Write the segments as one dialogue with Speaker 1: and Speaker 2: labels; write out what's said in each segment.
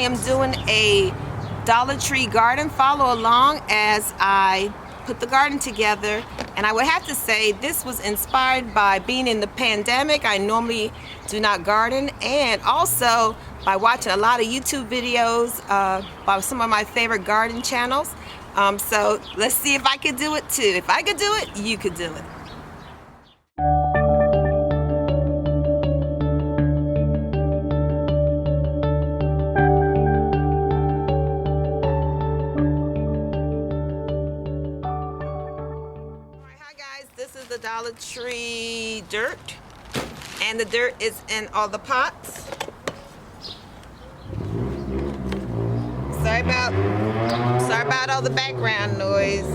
Speaker 1: am doing a Dollar Tree garden. Follow along as I put the garden together. And I would have to say this was inspired by being in the pandemic. I normally do not garden, and also by watching a lot of YouTube videos by some of my favorite garden channels. So let's see if I could do it too. If I could do it, you could do it. This is the Dollar Tree dirt, and the dirt is in all the pots. Sorry about all the background noise.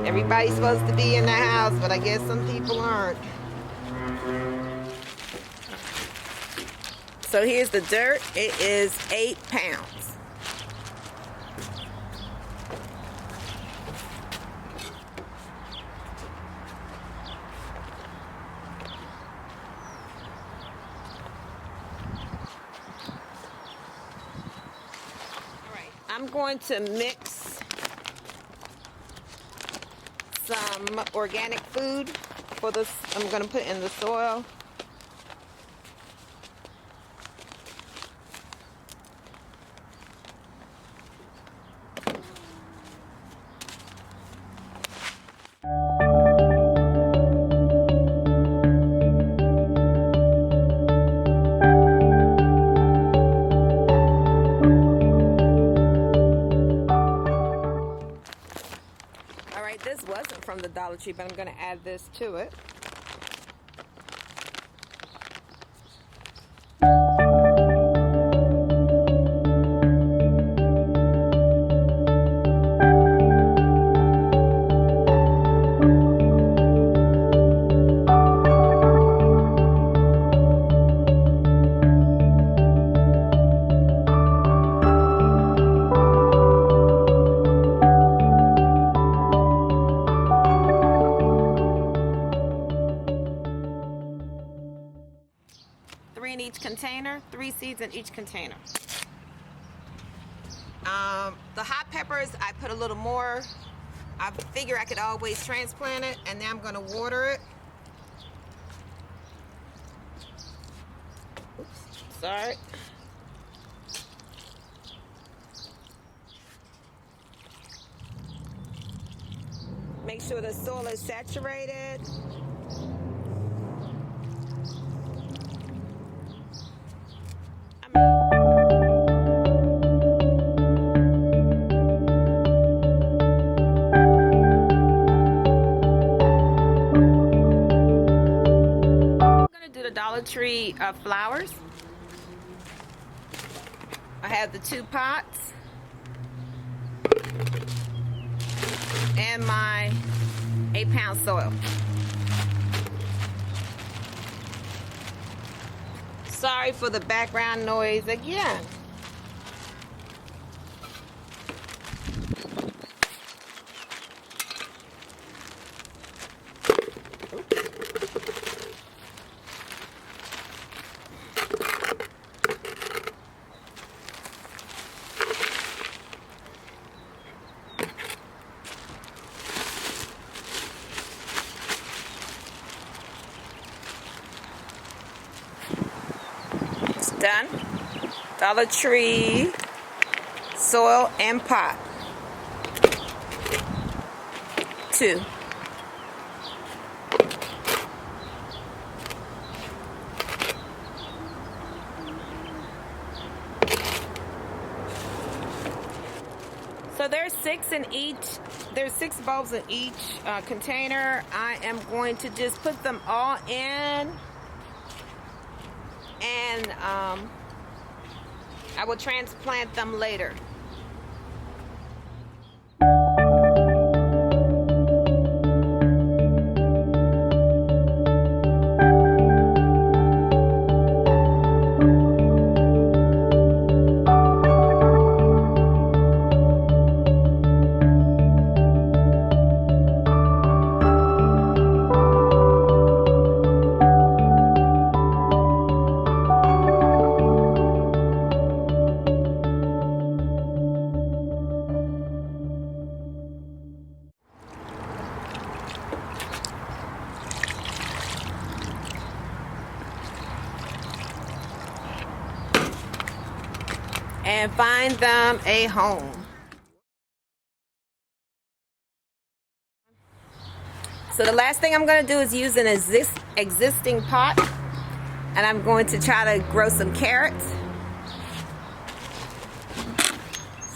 Speaker 1: Everybody's supposed to be in the house, but I guess some people aren't. So here's the dirt. It is 8 pounds. I'm going to mix some organic food for this. I'm going to put in the soil. This wasn't from the Dollar Tree, but I'm going to add this to it. In each container, 3 seeds in each container. The hot peppers, I put a little more. I figure I could always transplant it, and now I'm going to water it. Oops, sorry. Make sure the soil is saturated. Dollar Tree flowers. I have the 2 pots and my 8-pound soil. Sorry for the background noise again. Done. Dollar Tree soil and pot. 2. So there's 6 in each. There's 6 bulbs in each container. I am going to just put them all in. And I will transplant them later. and find them a home. So the last thing I'm going to do is use an existing pot, and I'm going to try to grow some carrots.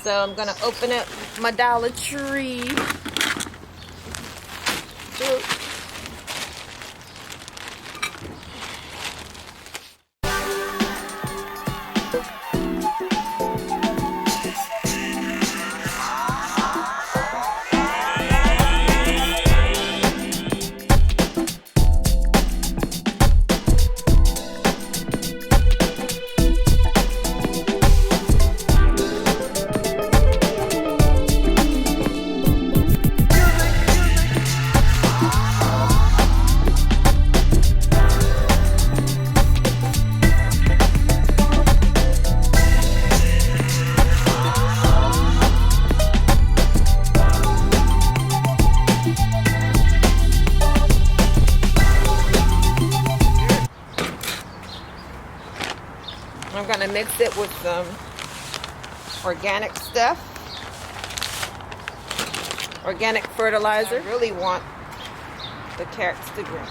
Speaker 1: So I'm going to open up my Dollar Tree. I'm going to mix it with some organic stuff, organic fertilizer. I really want the carrots to grow.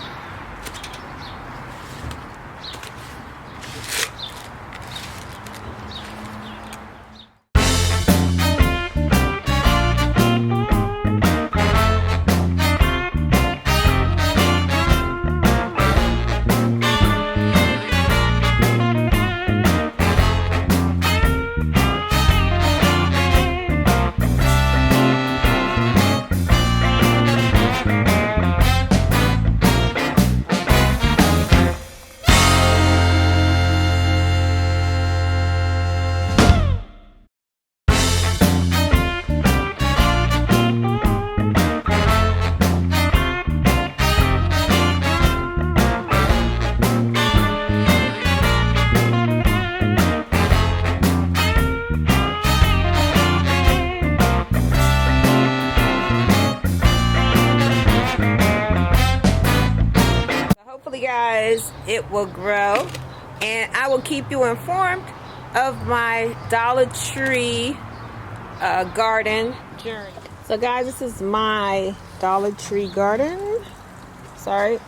Speaker 1: Hopefully, guys, it will grow, and I will keep you informed of my Dollar Tree garden journey. So guys, this is my Dollar Tree garden. Sorry.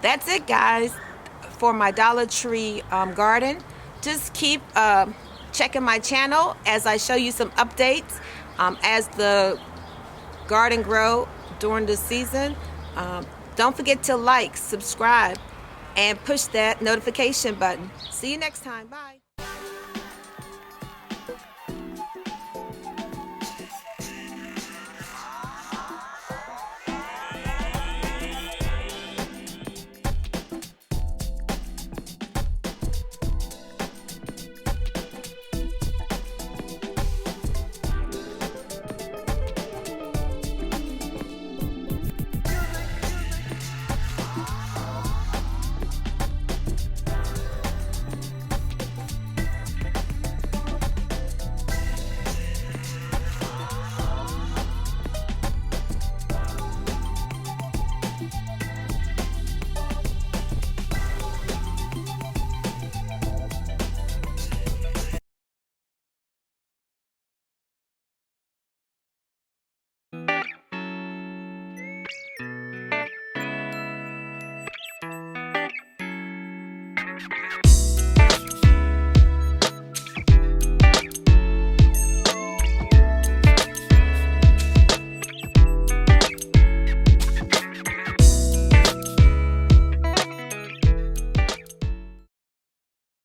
Speaker 1: That's it, guys, for my Dollar Tree garden. Just keep checking my channel as I show you some updates as the garden grow during the season. Don't forget to like, subscribe, and push that notification button. See you next time. Bye.